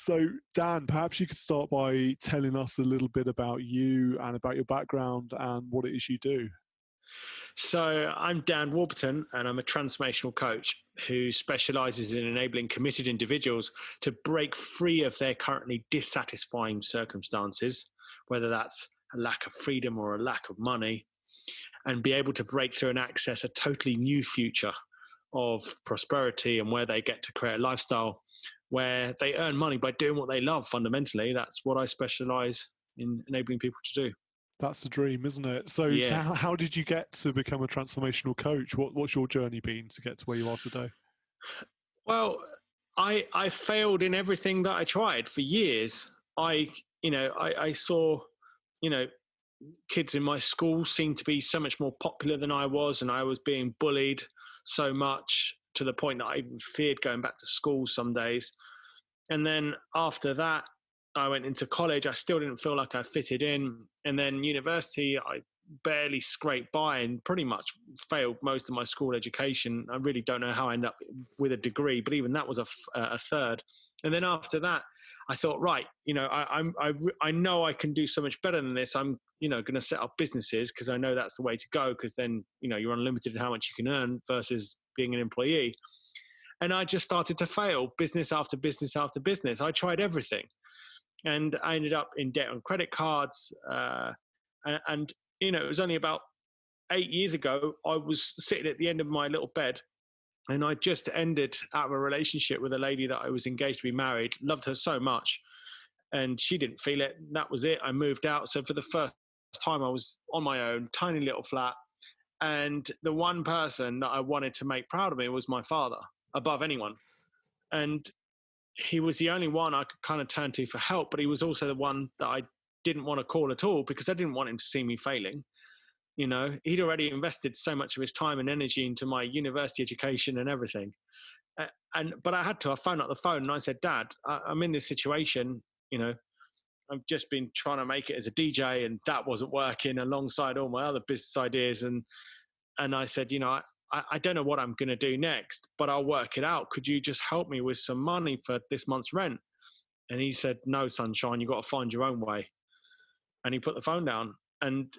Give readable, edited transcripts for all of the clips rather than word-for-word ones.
So, Dan, perhaps you could start by telling us a little bit about you and about your background and what it is you do. So I'm Dan Warburton, and I'm a transformational coach who specializes in enabling committed individuals to break free of their currently dissatisfying circumstances, whether that's a lack of freedom or a lack of money, and be able to break through and access a totally new future of prosperity and where they get to create a lifestyle where they earn money by doing what they love. Fundamentally, that's what I specialize in enabling people to do. That's the dream, isn't it? So Yeah. how did you get to become a transformational coach? What's your journey been to get to where you are today? Well, I failed in everything that I tried for years. I saw, you know, kids in my school seemed to be so much more popular than I was, and I was being bullied so much to the point that I even feared going back to school some days. And then after that, I went into college. I still didn't feel like I fitted in. And then university, I barely scraped by and pretty much failed most of my school education. I really don't know how I ended up with a degree, but even that was a third. And then after that, I thought, right, I know I can do so much better than this. I'm, going to set up businesses because I know that's the way to go. Because then, you're unlimited in how much you can earn versus being an employee. And I just started to fail business after business after business. I tried everything. And I ended up in debt on credit cards. And it was only about 8 years ago, I was sitting at the end of my little bed, and I just ended out of a relationship with a lady that I was engaged to be married, loved her so much, and she didn't feel it. That was it. I moved out. So for the first time, I was on my own, tiny little flat. And the one person that I wanted to make proud of me was my father, above anyone. And he was the only one I could kind of turn to for help, but he was also the one that I didn't want to call at all because I didn't want him to see me failing. He'd already invested so much of his time and energy into my university education and everything. But I phoned up the phone and I said, Dad, I'm in this situation. I've just been trying to make it as a DJ and that wasn't working alongside all my other business ideas. And I said, I don't know what I'm going to do next, but I'll work it out. Could you just help me with some money for this month's rent? And he said, no, sunshine, you've got to find your own way. And he put the phone down. And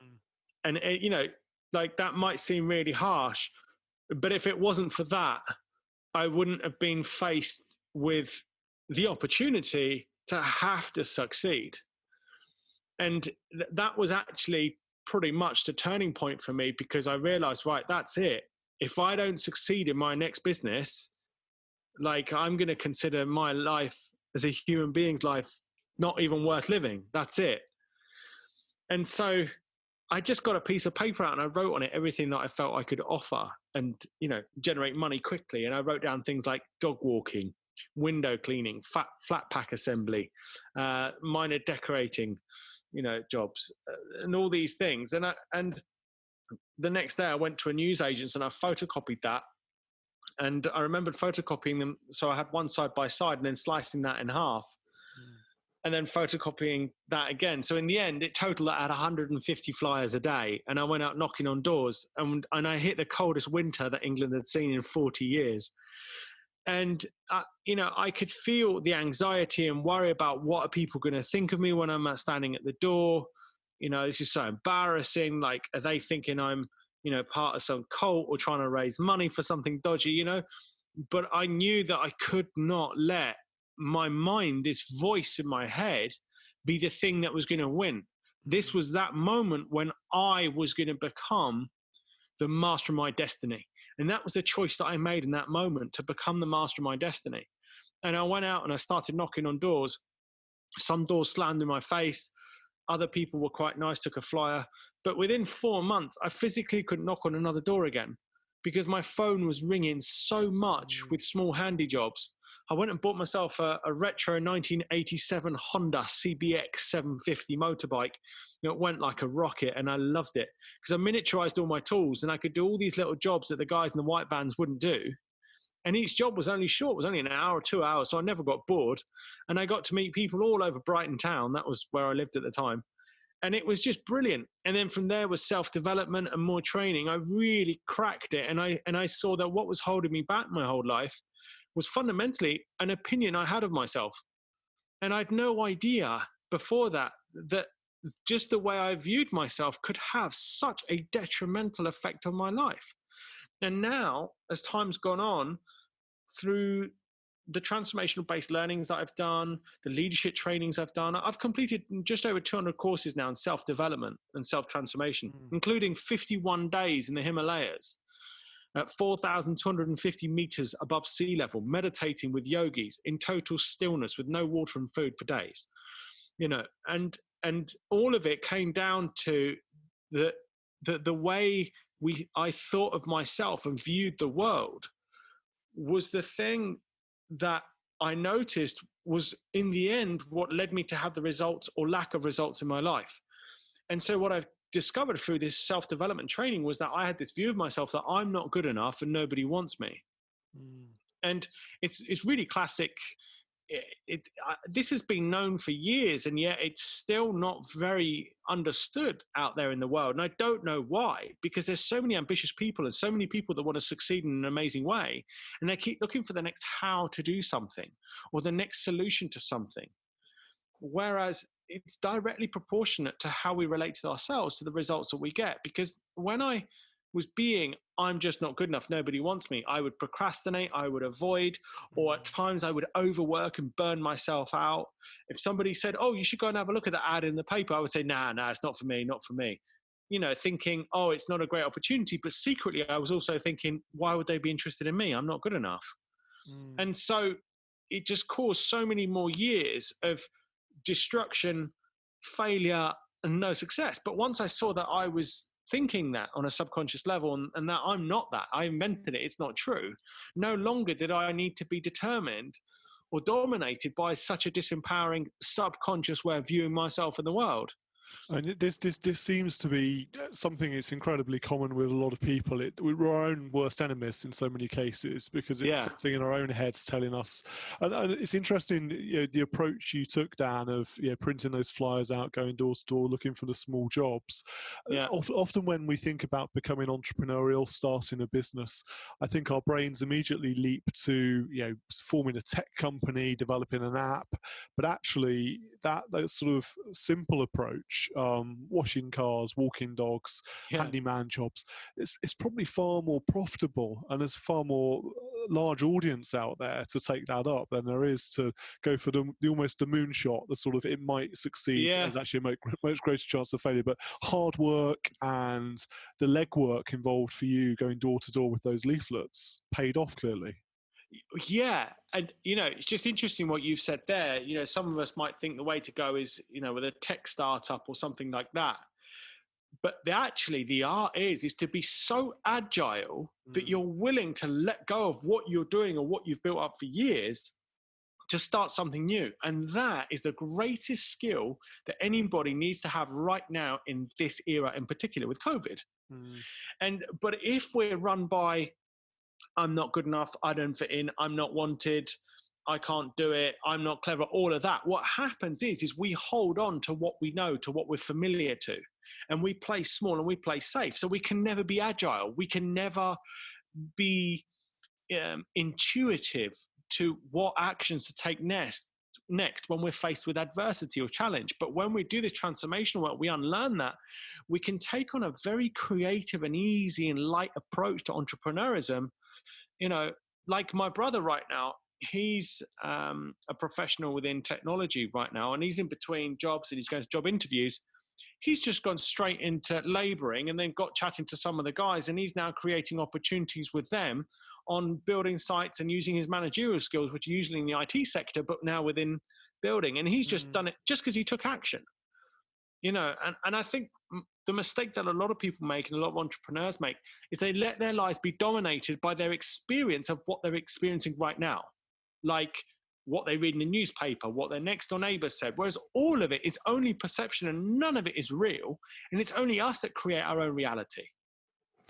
like that might seem really harsh, but if it wasn't for that, I wouldn't have been faced with the opportunity to have to succeed. And that was actually pretty much the turning point for me because I realized, right, that's it. If I don't succeed in my next business, like I'm going to consider my life as a human being's life not even worth living. That's it. And so I just got a piece of paper out and I wrote on it everything that I felt I could offer and, generate money quickly. And I wrote down things like dog walking, window cleaning, flat pack assembly, minor decorating, jobs, and all these things. And the next day I went to a newsagent and I photocopied that. And I remembered photocopying them. So I had one side by side and then slicing that in half. And then photocopying that again. So in the end, it totaled I had 150 flyers a day. And I went out knocking on doors and I hit the coldest winter that England had seen in 40 years. And, I could feel the anxiety and worry about what are people going to think of me when I'm standing at the door. This is so embarrassing. Like, are they thinking I'm, part of some cult or trying to raise money for something dodgy, But I knew that I could not let my mind, this voice in my head, be the thing that was going to win. This was that moment when I was going to become the master of my destiny. And that was a choice that I made in that moment, to become the master of my destiny. And I went out and I started knocking on doors. Some doors slammed in my face. Other people were quite nice, took a flyer. But within 4 months, I physically couldn't knock on another door again because my phone was ringing so much with small handy jobs. I went and bought myself a retro 1987 Honda CBX 750 motorbike. It went like a rocket and I loved it because I miniaturized all my tools and I could do all these little jobs that the guys in the white vans wouldn't do. And each job was only short, it was only an hour or 2 hours, so I never got bored. And I got to meet people all over Brighton town. That was where I lived at the time. And it was just brilliant. And then from there was self-development and more training. I really cracked it. And I saw that what was holding me back my whole life was fundamentally an opinion I had of myself. And I'd no idea before that just the way I viewed myself could have such a detrimental effect on my life. And now, as time's gone on, through the transformational based learnings that I've done, the leadership trainings I've done, I've completed just over 200 courses now in self-development and self-transformation, including 51 days in the Himalayas at 4,250 meters above sea level, meditating with yogis in total stillness with no water and food for days. And all of it came down to the way I thought of myself and viewed the world was the thing that I noticed was, in the end, what led me to have the results or lack of results in my life. And so what I've discovered through this self-development training was that I had this view of myself that I'm not good enough and nobody wants me. And it's really classic. This has been known for years, and yet it's still not very understood out there in the world. And I don't know why, because there's so many ambitious people and so many people that want to succeed in an amazing way, and they keep looking for the next how to do something or the next solution to something. Whereas it's directly proportionate to how we relate to ourselves, to the results that we get. Because when I was I'm just not good enough, nobody wants me, I would procrastinate, I would avoid, or at times I would overwork and burn myself out. If somebody said, oh, you should go and have a look at that ad in the paper, I would say, nah, it's not for me, not for me. Thinking, oh, it's not a great opportunity. But secretly, I was also thinking, why would they be interested in me? I'm not good enough. And so it just caused so many more years of destruction, failure, and no success. But once I saw that I was thinking that on a subconscious level and that I'm not that, I invented it, it's not true, no longer did I need to be determined or dominated by such a disempowering subconscious way of viewing myself and the world. And this seems to be something that's incredibly common with a lot of people. We're our own worst enemies in so many cases, because it's something in our own heads telling us. And it's interesting, the approach you took, Dan, of printing those flyers out, going door to door, looking for the small jobs. Often when we think about becoming entrepreneurial, starting a business, I think our brains immediately leap to forming a tech company, developing an app. But actually, that sort of simple approach, washing cars, walking dogs, handyman jobs, it's probably far more profitable, and there's far more large audience out there to take that up than there is to go for the almost the moonshot, the sort of it might succeed. There's actually a much greater chance of failure, but hard work and the legwork involved for you going door to door with those leaflets paid off clearly. Yeah. And, it's just interesting what you've said there. Some of us might think the way to go is, with a tech startup or something like that. But the art is to be so agile that you're willing to let go of what you're doing or what you've built up for years to start something new. And that is the greatest skill that anybody needs to have right now in this era, in particular with COVID. But if we're run by, I'm not good enough, I don't fit in, I'm not wanted, I can't do it, I'm not clever, all of that, what happens is we hold on to what we know, to what we're familiar to, and we play small and we play safe. So we can never be agile, we can never be intuitive to what actions to take next when we're faced with adversity or challenge. But when we do this transformational work, we unlearn that. We can take on a very creative and easy and light approach to entrepreneurism. Like my brother right now, he's a professional within technology right now, and he's in between jobs and he's going to job interviews. He's just gone straight into laboring and then got chatting to some of the guys, and he's now creating opportunities with them on building sites and using his managerial skills, which are usually in the IT sector, but now within building. And he's just done it just because he took action. And I think the mistake that a lot of people make and a lot of entrepreneurs make is they let their lives be dominated by their experience of what they're experiencing right now. Like what they read in the newspaper, what their next door neighbor said, whereas all of it is only perception and none of it is real. And it's only us that create our own reality.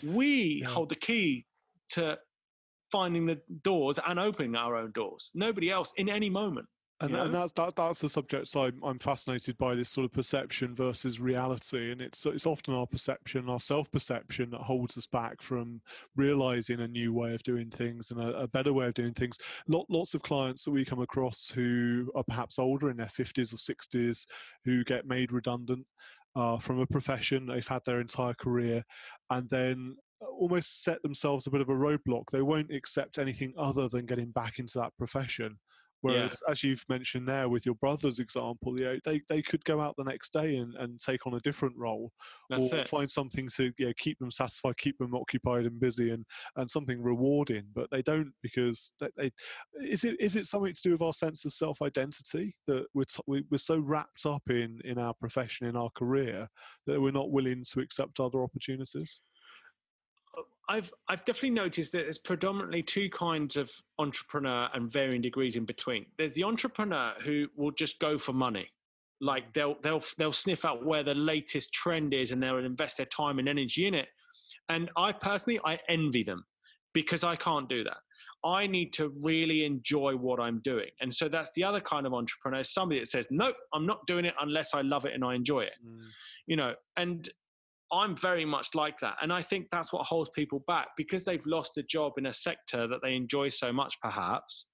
We hold the key to finding the doors and opening our own doors. Nobody else in any moment. And that's a subject I'm fascinated by, this sort of perception versus reality, and it's often our perception, our self-perception, that holds us back from realizing a new way of doing things and a better way of doing things. Lots of clients that we come across who are perhaps older, in their 50s or 60s, who get made redundant from a profession they've had their entire career, and then almost set themselves a bit of a roadblock. They won't accept anything other than getting back into that profession. Whereas, as you've mentioned there with your brother's example, they could go out the next day and take on a different role, or find something to keep them satisfied, keep them occupied and busy, and something rewarding. But they don't, because is it something to do with our sense of self-identity, that we're so wrapped up in our profession, in our career, that we're not willing to accept other opportunities? I've definitely noticed that there's predominantly two kinds of entrepreneur and varying degrees in between. There's the entrepreneur who will just go for money. Like they'll sniff out where the latest trend is, and they'll invest their time and energy in it. And I envy them, because I can't do that. I need to really enjoy what I'm doing. And so that's the other kind of entrepreneur, somebody that says, nope, I'm not doing it unless I love it and I enjoy it. And I'm very much like that. And I think that's what holds people back, because they've lost a job in a sector that they enjoy so much, perhaps,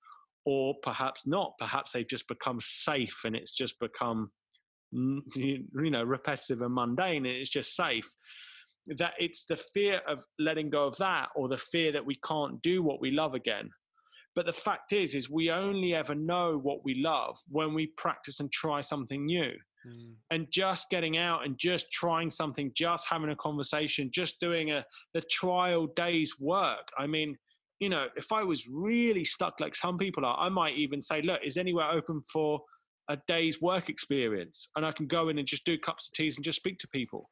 or perhaps not. Perhaps they've just become safe, and it's just become, repetitive and mundane, and it's just safe. That it's the fear of letting go of that, or the fear that we can't do what we love again. But the fact is we only ever know what we love when we practice and try something new. And just getting out and just trying something, just having a conversation, just doing the trial day's work. I mean, if I was really stuck like some people are, I might even say, look, is anywhere open for a day's work experience? And I can go in and just do cups of teas and just speak to people.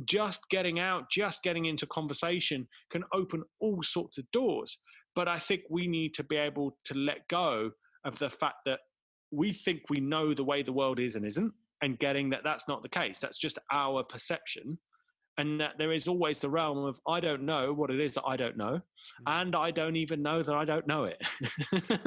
Just getting out, just getting into conversation can open all sorts of doors. But I think we need to be able to let go of the fact that we think we know the way the world is and isn't, and getting that that's not the case. That's just our perception. And that there is always the realm of, I don't know what it is that I don't know. And I don't even know that I don't know it.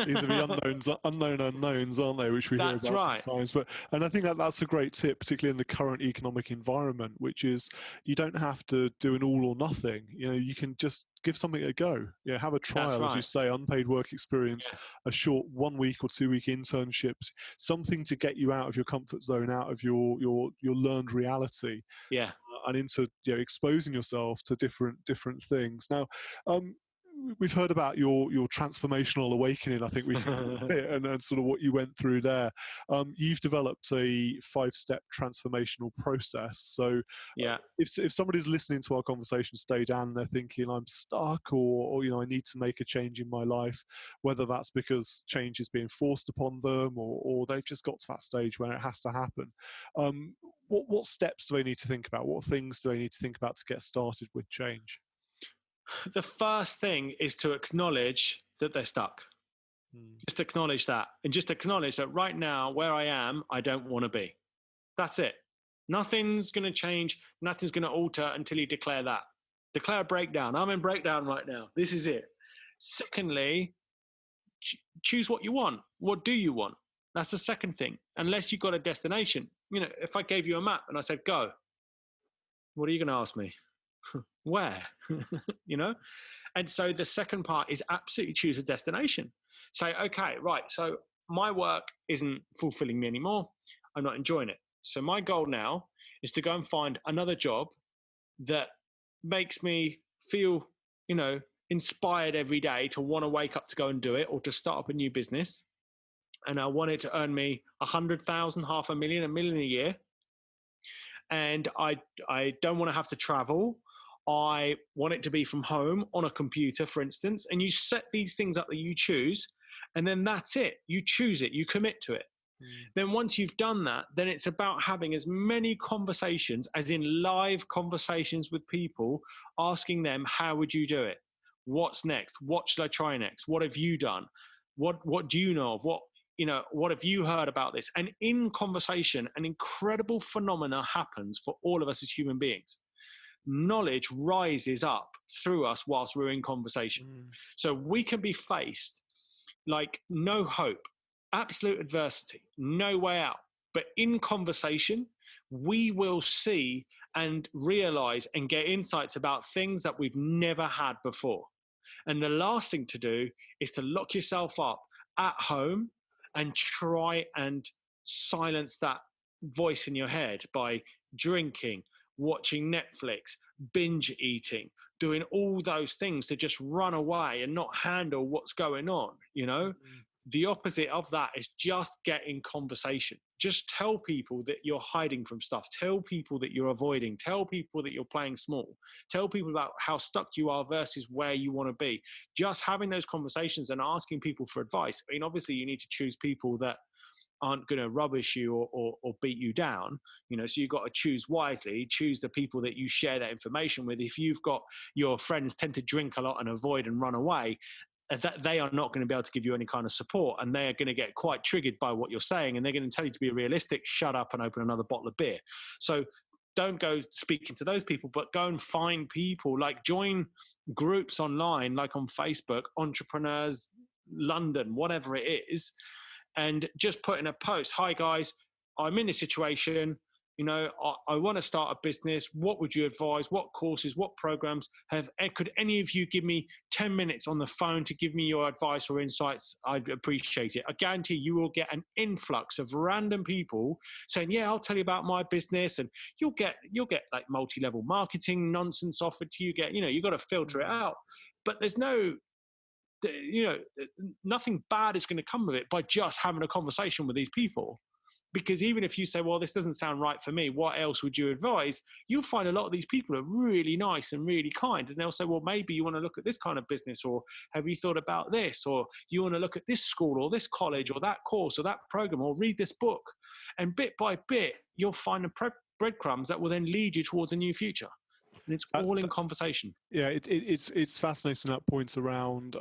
These are the unknown unknowns, aren't they? Which we hear about sometimes. And I think that's a great tip, particularly in the current economic environment, which is you don't have to do an all or nothing. You can just give something a go. Have a trial, as you say, unpaid work experience, a short 1 week or 2 week internship, something to get you out of your comfort zone, out of your learned reality. And into exposing yourself to different things. Now, we've heard about your transformational awakening. I think we and sort of what you went through there. You've developed a 5-step transformational process. So, if somebody's listening to our conversation today, Dan, they're thinking I'm stuck, or I need to make a change in my life, whether that's because change is being forced upon them, or they've just got to that stage where it has to happen. What steps do they need to think about? What things do they need to think about to get started with change? The first thing is to acknowledge that they're stuck. Just acknowledge that, and just acknowledge that right now, where I am, I don't want to be. That's it. Nothing's going to change. Nothing's going to alter until you declare that. Declare a breakdown. I'm in breakdown right now. This is it. Secondly, choose what you want. What do you want? That's the second thing. Unless you've got a destination. If I gave you a map and I said, go, what are you going to ask me? Where? And so the second part is absolutely choose a destination. Say, okay, right, so my work isn't fulfilling me anymore. I'm not enjoying it. So my goal now is to go and find another job that makes me feel, inspired every day to want to wake up to go and do it, or to start up a new business. And I want it to earn me 100,000, 500,000, 1 million a year. And I don't want to have to travel. I want it to be from home on a computer, for instance. And you set these things up that you choose, and then that's it. You choose it, you commit to it. Then once you've done that, then it's about having as many conversations, as in live conversations with people, asking them, how would you do it? What's next? What should I try next? What have you done? What do you know of? What have you heard about this? And in conversation, an incredible phenomena happens for all of us as human beings. Knowledge rises up through us whilst we're in conversation. So we can be faced like no hope, absolute adversity, no way out. But in conversation, we will see and realize and get insights about things that we've never had before. And the last thing to do is to lock yourself up at home and try and silence that voice in your head by drinking, watching Netflix, binge eating, doing all those things to just run away and not handle what's going on, you know? Mm-hmm. The opposite of that is just get in conversation. Just tell people that you're hiding from stuff. Tell people that you're avoiding. Tell people that you're playing small. Tell people about how stuck you are versus where you want to be. Just having those conversations and asking people for advice. I mean, obviously, you need to choose people that aren't going to rubbish you or beat you down, you know, so you've got to choose wisely, choose the people that you share that information with. If you've got your friends tend to drink a lot and avoid and run away, that they are not going to be able to give you any kind of support, and they are going to get quite triggered by what you're saying, and they're going to tell you to be realistic, shut up and open another bottle of beer. So don't go speaking to those people, but go and find people, like join groups online, like on Facebook, Entrepreneurs London, whatever it is, and just put in a post, hi guys, I'm in this situation, you know, I want to start a business. What would you advise? What courses, what programs could any of you give me 10 minutes on the phone to give me your advice or insights? I'd appreciate it. I guarantee you will get an influx of random people saying, yeah, I'll tell you about my business. And you'll get like multi-level marketing nonsense offered to you. You've got to filter it out, but there's nothing bad is going to come of it by just having a conversation with these people. Because even if you say, well, this doesn't sound right for me, what else would you advise? You'll find a lot of these people are really nice and really kind. And they'll say, well, maybe you want to look at this kind of business, or have you thought about this? Or you want to look at this school or this college or that course or that program, or read this book. And bit by bit, you'll find the breadcrumbs that will then lead you towards a new future. And it's all in conversation. Yeah, it's fascinating, that point around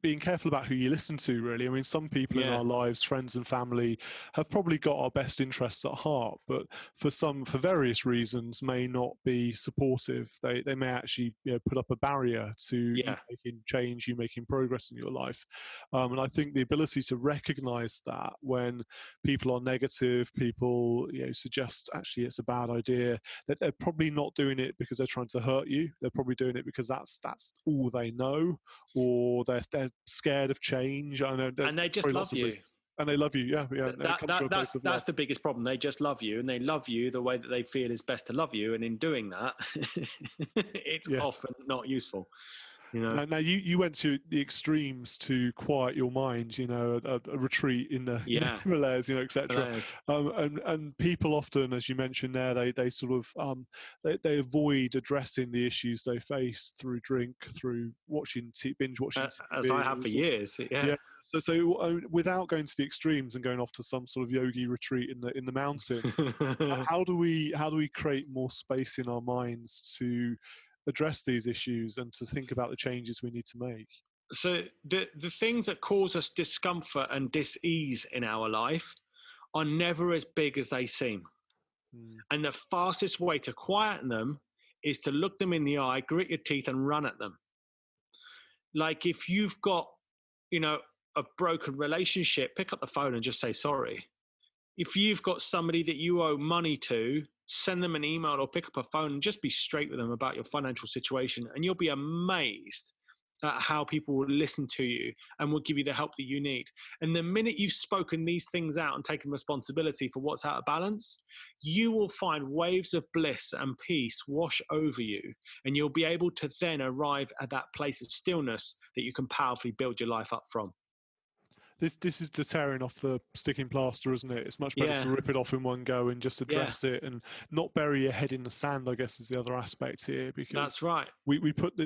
being careful about who you listen to, really. I mean, some people in our lives, friends and family, have probably got our best interests at heart, but for various reasons, may not be supportive. They may actually put up a barrier to you making change, you making progress in your life. And I think the ability to recognize that when people are negative, people suggest actually it's a bad idea, that they're probably not doing it because they're trying to hurt you. They're probably doing it because that's all they know, or they're scared of change. I know, and they just love you. And they love you, yeah. That's the biggest problem. They just love you, and they love you the way that they feel is best to love you. And in doing that, it's often not useful. Now you went to the extremes to quiet your mind, a retreat in the Himalayas, etc. And people often, as you mentioned there, they sort of they avoid addressing the issues they face through drink, through binge watching TV, as I have for years. Yeah. So without going to the extremes and going off to some sort of yogi retreat in the mountains, how do we create more space in our minds to address these issues and to think about the changes we need to make? So the things that cause us discomfort and dis-ease in our life are never as big as they seem. And the fastest way to quieten them is to look them in the eye, grit your teeth, and run at them. Like if you've got, a broken relationship, pick up the phone and just say sorry. If you've got somebody that you owe money to, send them an email or pick up a phone and just be straight with them about your financial situation. And you'll be amazed at how people will listen to you and will give you the help that you need. And the minute you've spoken these things out and taken responsibility for what's out of balance, you will find waves of bliss and peace wash over you. And you'll be able to then arrive at that place of stillness that you can powerfully build your life up from. This is the tearing off the sticking plaster, isn't it? It's much better to rip it off in one go and just address it and not bury your head in the sand, I guess, is the other aspect here. Because that's right. We put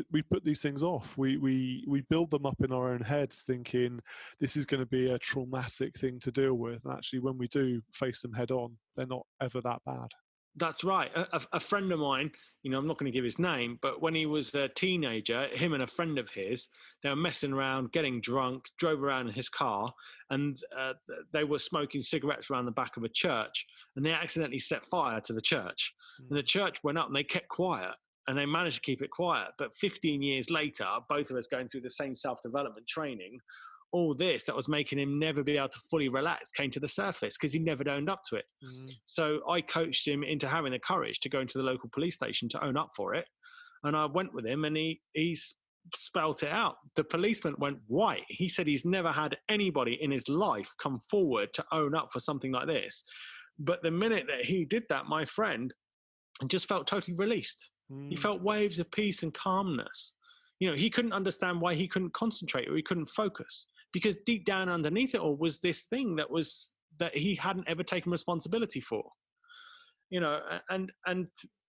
these things off. We build them up in our own heads thinking this is going to be a traumatic thing to deal with. And actually, when we do face them head on, they're not ever that bad. That's right. A friend of mine, I'm not going to give his name, but when he was a teenager, him and a friend of his, they were messing around, getting drunk, drove around in his car, and they were smoking cigarettes around the back of a church, and they accidentally set fire to the church. And the church went up and they kept quiet, and they managed to keep it quiet. But 15 years later, both of us going through the same self-development training, all this that was making him never be able to fully relax came to the surface because he never owned up to it. So I coached him into having the courage to go into the local police station to own up for it. And I went with him, and he spelt it out. The policeman went white. He said he's never had anybody in his life come forward to own up for something like this. But the minute that he did that, my friend just felt totally released. He felt waves of peace and calmness. You know, he couldn't understand why he couldn't concentrate or he couldn't focus, because deep down underneath it all was this thing that he hadn't ever taken responsibility for. You know, and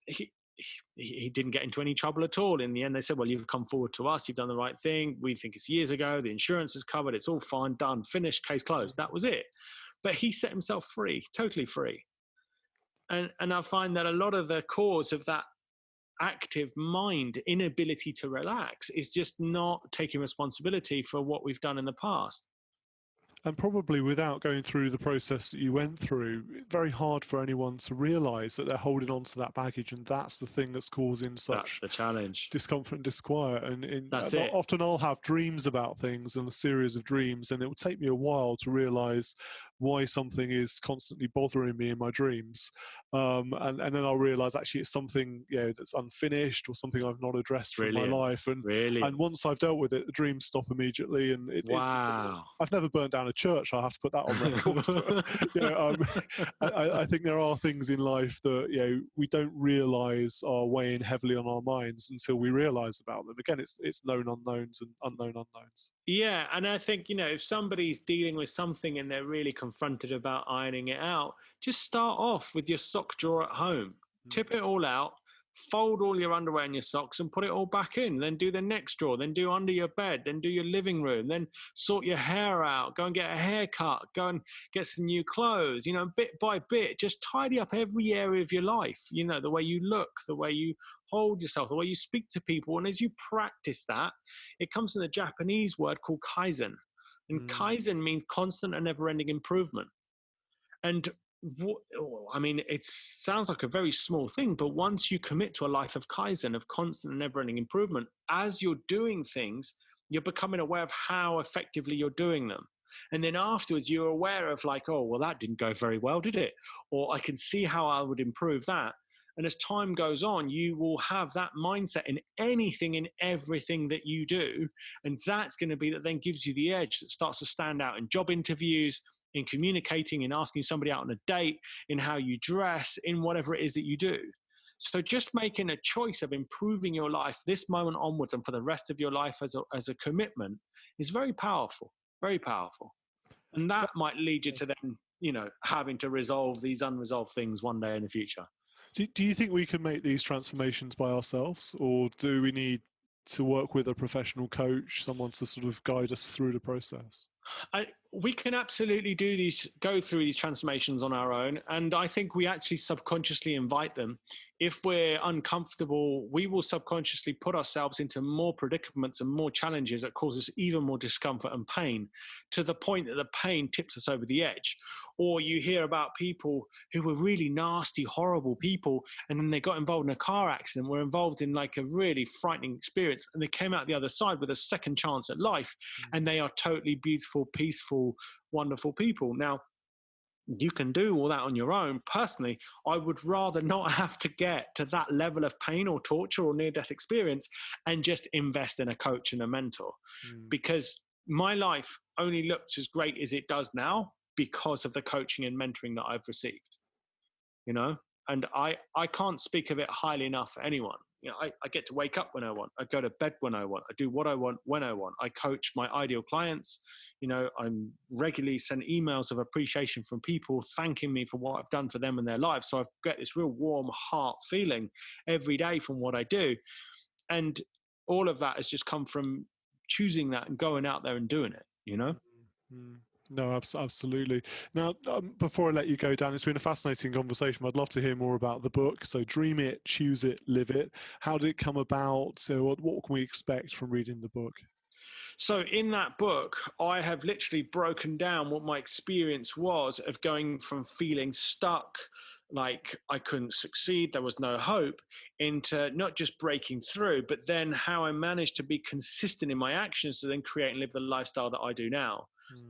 he didn't get into any trouble at all. In the end, they said, well, you've come forward to us. You've done the right thing. We think it's years ago. The insurance is covered. It's all fine, done, finished, case closed. That was it. But he set himself free, totally free. And I find that a lot of the cause of that active mind inability to relax is just not taking responsibility for what we've done in the past. And probably without going through the process that you went through, very hard for anyone to realize that they're holding on to that baggage, and that's the thing that's causing such the challenge, discomfort and disquiet. That's it. Often I'll have dreams about things and a series of dreams, and it will take me a while to realize why something is constantly bothering me in my dreams. And then I'll realize actually it's something, you know, that's unfinished or something I've not addressed from my life. And once I've dealt with it, the dreams stop immediately. And I've never burnt down a church. I'll have to put that on record. I think there are things in life that, you know, we don't realize are weighing heavily on our minds until we realize about them. Again, it's known unknowns and unknown unknowns. Yeah, and I think, you know, if somebody's dealing with something and they're really confronted about ironing it out, just start off with your sock drawer at home. Tip it all out, fold all your underwear and your socks and put it all back in. Then do the next drawer, then do under your bed, then do your living room, then sort your hair out, go and get a haircut, go and get some new clothes, you know, bit by bit, just tidy up every area of your life, you know, the way you look, the way you hold yourself, the way you speak to people. And as you practice that, it comes from the Japanese word called kaizen. And kaizen means constant and never-ending improvement. And I mean, it sounds like a very small thing, but once you commit to a life of kaizen, of constant and never-ending improvement, as you're doing things, you're becoming aware of how effectively you're doing them. And then afterwards, you're aware of like, oh, well, that didn't go very well, did it? Or I can see how I would improve that. And as time goes on, you will have that mindset in anything, in everything that you do. And that's going to be that then gives you the edge that starts to stand out in job interviews, in communicating, in asking somebody out on a date, in how you dress, in whatever it is that you do. So just making a choice of improving your life this moment onwards and for the rest of your life as a commitment is very powerful, very powerful. And that might lead you to then, you know, having to resolve these unresolved things one day in the future. Do you think we can make these transformations by ourselves, or do we need to work with a professional coach, someone to sort of guide us through the process? We can absolutely go through these transformations on our own. And I think we actually subconsciously invite them. If we're uncomfortable, we will subconsciously put ourselves into more predicaments and more challenges that cause us even more discomfort and pain, to the point that the pain tips us over the edge. Or you hear about people who were really nasty, horrible people, and then they got involved in a car accident, were involved in like a really frightening experience, and they came out the other side with a second chance at life, and they are totally beautiful, peaceful, wonderful people. Now, you can do all that on your own. Personally, I would rather not have to get to that level of pain or torture or near-death experience and just invest in a coach and a mentor, because my life only looks as great as it does now because of the coaching and mentoring that I've received, you know? And I can't speak of it highly enough for anyone. You know, I get to wake up when I want. I go to bed when I want. I do what I want when I want. I coach my ideal clients. You know, I'm regularly send emails of appreciation from people thanking me for what I've done for them in their lives. So I get this real warm heart feeling every day from what I do. And all of that has just come from choosing that and going out there and doing it, you know? No, absolutely. Now, before I let you go, Dan, it's been a fascinating conversation. I'd love to hear more about the book. So Dream It, Choose It, Live It. How did it come about? So what can we expect from reading the book? So in that book, I have literally broken down what my experience was of going from feeling stuck like I couldn't succeed, there was no hope, into not just breaking through, but then how I managed to be consistent in my actions to then create and live the lifestyle that I do now.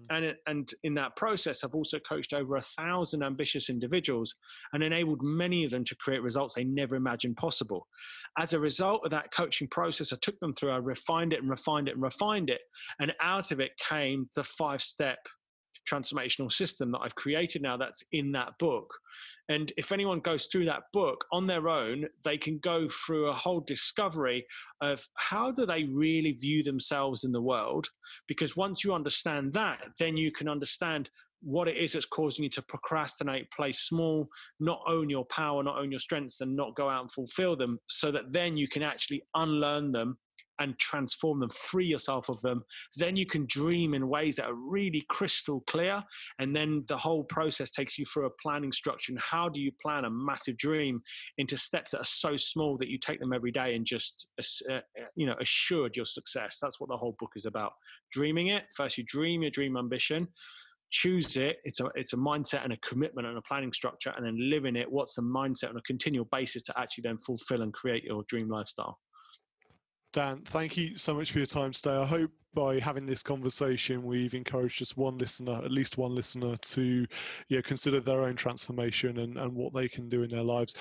And in that process, I've also coached over 1,000 ambitious individuals and enabled many of them to create results they never imagined possible. As a result of that coaching process, I took them through, I refined it and refined it and refined it. And out of it came the 5-step transformational system that I've created now that's in that book. And if anyone goes through that book on their own, they can go through a whole discovery of how do they really view themselves in the world? Because once you understand that, then you can understand what it is that's causing you to procrastinate, play small, not own your power, not own your strengths, and not go out and fulfill them, so that then you can actually unlearn them and transform them, free yourself of them. Then you can dream in ways that are really crystal clear. And then the whole process takes you through a planning structure. And how do you plan a massive dream into steps that are so small that you take them every day and just, assured your success? That's what the whole book is about. Dreaming it. First, you dream your dream ambition. Choose it. It's a mindset and a commitment and a planning structure. And then living it. What's the mindset on a continual basis to actually then fulfill and create your dream lifestyle? Dan, thank you so much for your time today. I hope by having this conversation, we've encouraged just one listener, at least one listener, to consider their own transformation and what they can do in their lives.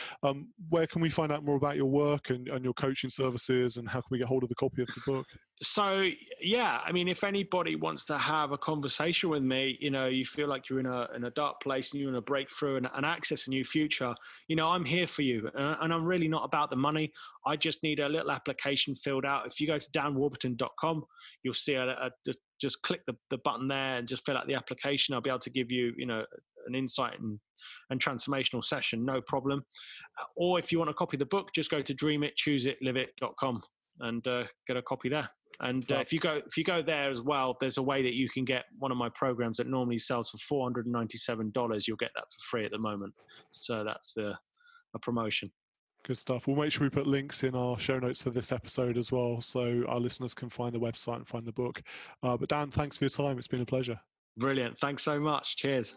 Where can we find out more about your work and your coaching services, and how can we get hold of the copy of the book? So, yeah, I mean, if anybody wants to have a conversation with me, you feel like you're in a dark place and you want to break through and access a new future, I'm here for you. And I'm really not about the money. I just need a little application filled out. If you go to danwarburton.com, you'll see just click the button there and just fill out the application. I'll be able to give you, an insight and transformational session, no problem. Or if you want a copy of the book, just go to dreamit.chooseit.liveit.com and get a copy there. And if you go there as well, there's a way that you can get one of my programs that normally sells for $497. You'll get that for free at the moment. So that's a promotion. Good stuff. We'll make sure we put links in our show notes for this episode as well, so our listeners can find the website and find the book. But Dan, thanks for your time. It's been a pleasure. Brilliant. Thanks so much. Cheers.